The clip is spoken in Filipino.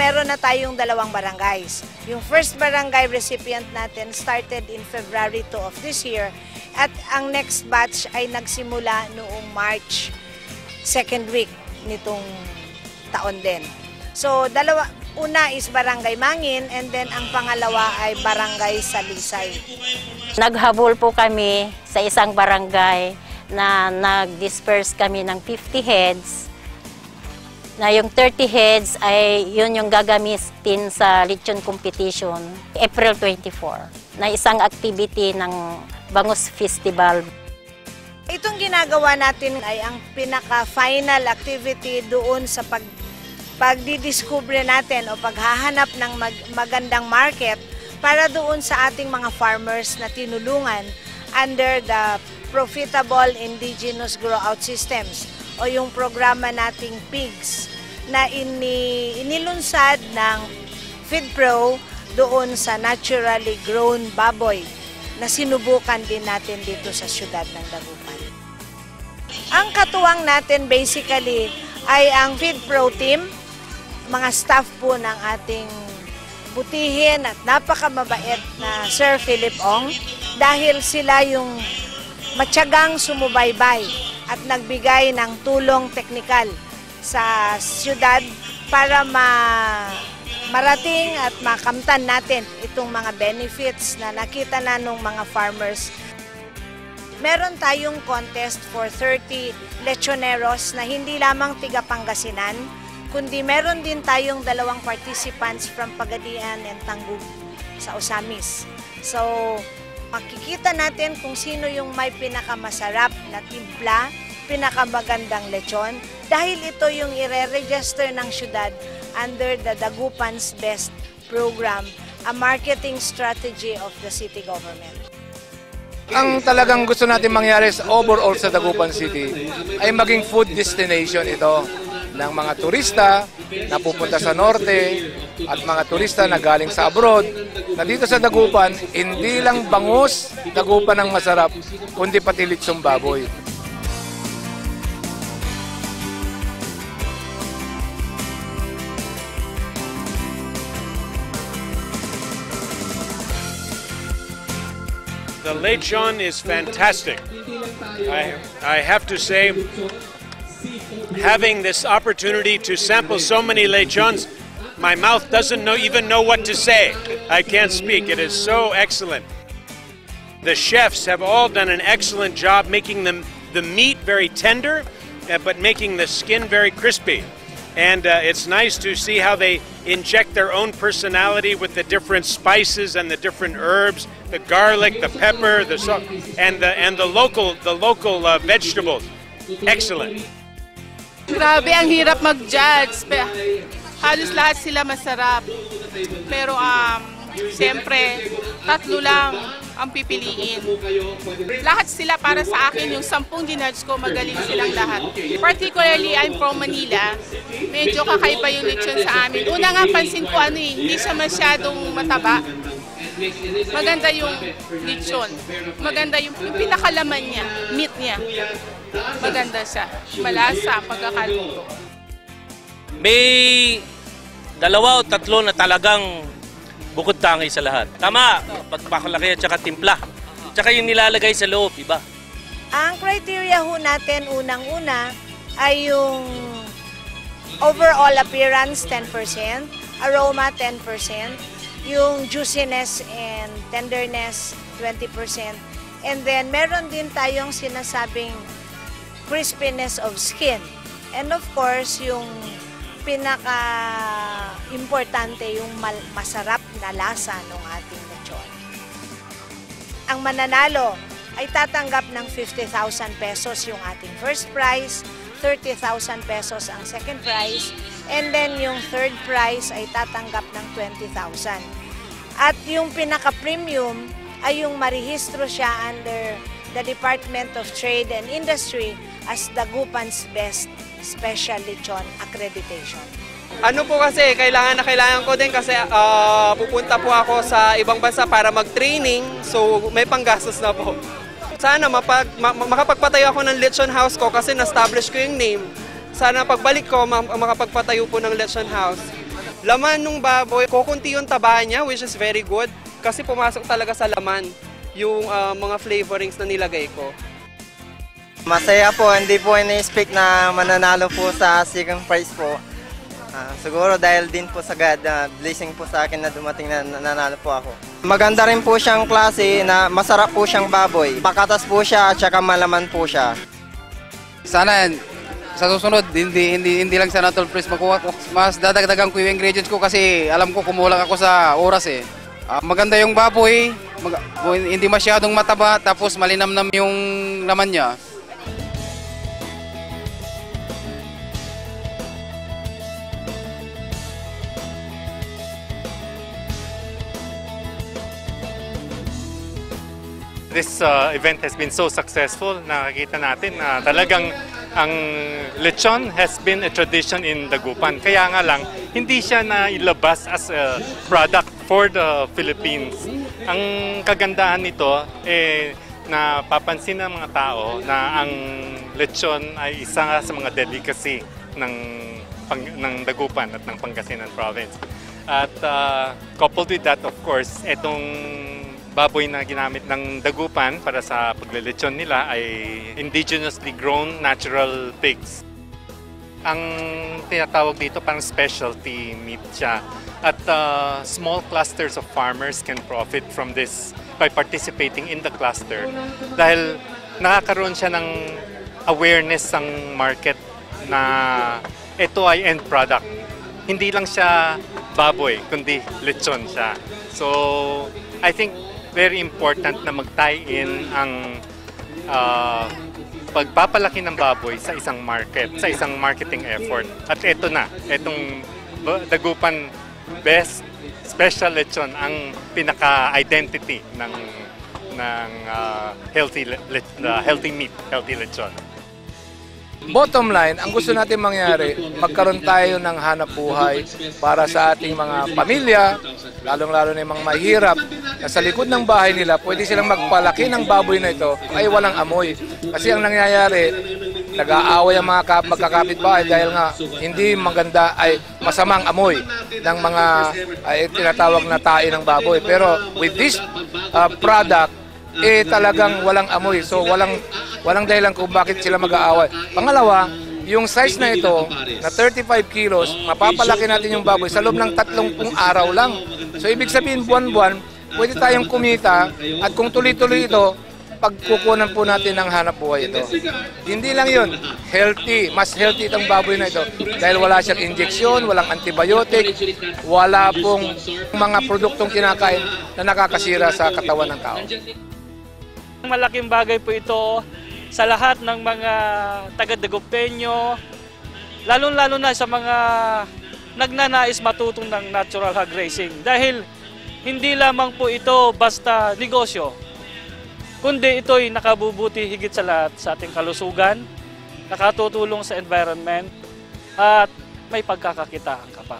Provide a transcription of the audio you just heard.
meron na tayong 2 barangays. Yung first barangay recipient natin started in February 2 of this year at ang next batch ay nagsimula noong March 2nd week nitong taon din. So, una is Barangay Mangin and then ang pangalawa ay Barangay Salisay. Naghabol po kami sa isang barangay na nag-disperse kami ng 50 heads. Na yung 30 heads ay yun yung gagamitin sa lechon competition, April 24, na isang activity ng Bangus Festival. Itong ginagawa natin ay ang pinaka-final activity doon sa pagdidiscover natin o paghahanap ng magandang market para doon sa ating mga farmers na tinulungan under the Profitable Indigenous Grow-out Systems o yung programa nating PIGS na inilunsad ng FeedPro doon sa naturally grown baboy na sinubukan din natin dito sa siyudad ng Dagupan. Ang katuwang natin basically ay ang FeedPro team, mga staff po ng ating butihin at napakamabait na Sir Philip Ong dahil sila yung matyagang sumubaybay at nagbigay ng tulong teknikal sa siyudad para marating at makamtan natin itong mga benefits na nakita na nung mga farmers. Meron tayong contest for 30 lechoneros na hindi lamang tiga Pangasinan, kundi meron din tayong 2 participants from Pagadian and Tangub sa Osamis. So, makikita natin kung sino yung may pinakamasarap na timpla, pinakamagandang lechon, dahil ito yung ire-register ng syudad under the Dagupan's Best Program, a marketing strategy of the city government. Ang talagang gusto natin mangyari sa overall sa Dagupan City ay maging food destination ito ng mga turista na pupunta sa norte at mga turista na galing sa abroad na dito sa Dagupan, hindi lang bangus, Dagupan ang masarap, kundi pati litsong baboy. The lechon is fantastic. I have to say, having this opportunity to sample so many lechons, my mouth doesn't even know what to say. I can't speak. It is so excellent. The chefs have all done an excellent job making the meat very tender, but making the skin very crispy. And it's nice to see how they inject their own personality with the different spices and the different herbs, the garlic, the pepper, the salt, and the local vegetables. Excellent. Grabe, ang hirap mag-judge. Halos lahat sila masarap. Pero siyempre, 3 lang ang pipiliin. Lahat sila para sa akin, yung 10 ginudge ko, magaling silang lahat. Particularly, I'm from Manila. Medyo kakaiba yung lechon sa amin. Una nga pansin ko, hindi siya masyadong mataba. Maganda yung lechon. Maganda yung pinakalaman niya, meat niya. Maganda siya. Malasa, pagkakaluto. May 2 o 3 na talagang bukod tangi sa lahat. Tama, pagpakalaki at saka timpla. Tsaka yung nilalagay sa loob, iba. Ang criteria ho natin unang-una ay yung overall appearance 10%, aroma 10%, yung juiciness and tenderness 20%, and then meron din tayong sinasabing crispiness of skin. And of course, yung pinaka-importante yung masarap na lasa ng ating lechon. Ang mananalo ay tatanggap ng 50,000 pesos yung ating first prize, 30,000 pesos ang second prize, and then yung third prize ay tatanggap ng 20,000. At yung pinaka-premium ay yung marehistro siya under the Department of Trade and Industry as Dagupan's Best Special Lechon Accreditation. Ano po kasi, kailangan ko din kasi pupunta po ako sa ibang bansa para mag-training, so may panggastos na po. Sana makapagpatayo ako ng lechon house ko kasi na-establish ko yung name. Sana pagbalik ko, makapagpatayo po ng lechon house. laman ng baboy, kukunti yung taba niya, which is very good. Kasi pumasok talaga sa laman yung mga flavorings na nilagay ko. Masaya po, hindi po ini-expect na mananalo po sa second prize po. Siguro dahil din po sa God, blessing po sa akin na dumating na nanalo po ako. Maganda rin po siyang klase na masarap po siyang baboy. Pakatas po siya at saka malaman po siya. Sana sa susunod, hindi lang sa Natal Press makuha ko. Mas dadagdagan ko yung ingredients ko kasi alam ko kumulang ako sa oras eh. Maganda yung baboy, hindi masyadong mataba, tapos malinamnam yung laman niya. This event has been so successful. Nakikita natin na talagang ang lechon has been a tradition in Dagupan. Kaya nga lang, hindi siya nailabas as a product for the Philippines. Ang kagandahan nito, napapansin ng mga tao na ang lechon ay isa sa mga delicacy ng Dagupan at ng Pangasinan Province. At coupled with that, of course, itong baboy na ginamit ng Dagupan para sa paglilechon nila ay indigenously grown natural pigs. Ang tinatawag dito parang specialty meat siya. At small clusters of farmers can profit from this by participating in the cluster dahil nakakaroon siya ng awareness ng market na ito ay end product. Hindi lang siya baboy, kundi lechon siya. So, I think very important na mag-tie-in ang pagpapalaki ng baboy sa isang market, sa isang marketing effort. At ito na, itong Dagupan Best Special Lechon ang pinaka-identity ng healthy meat, healthy lechon. Bottom line, ang gusto natin mangyari, magkaroon tayo ng hanap buhay para sa ating mga pamilya, lalong-lalo na yung mga mahirap, na sa likod ng bahay nila, pwede silang magpalaki ng baboy na ito ay walang amoy. Kasi ang nangyayari, nag-aaway ang mga magkakapitbahay dahil nga hindi maganda ay masamang amoy ng mga tinatawag na tae ng baboy. Pero with this product, talagang walang amoy. So walang dahilan kung bakit sila mag-aaway. Pangalawa, yung size na ito, na 35 kilos, mapapalaki natin yung baboy sa loob ng 30 araw lang. So ibig sabihin, buwan-buwan, pwede tayong kumita at kung tuloy-tuloy ito, pagkukunan po natin ng hanap buhay ito. Hindi lang yun, healthy, mas healthy itong baboy na ito dahil wala siyang injeksyon, walang antibiotic, wala pong mga produktong kinakain na nakakasira sa katawan ng tao. Malaking bagay po ito sa lahat ng mga taga-Dagupeño, lalo-lalo na sa mga nagnanais matutong ng natural hog raising. Dahil hindi lamang po ito basta negosyo, kundi ito'y nakabubuti higit sa lahat sa ating kalusugan, nakatutulong sa environment, at may pagkakakitaan ka pa.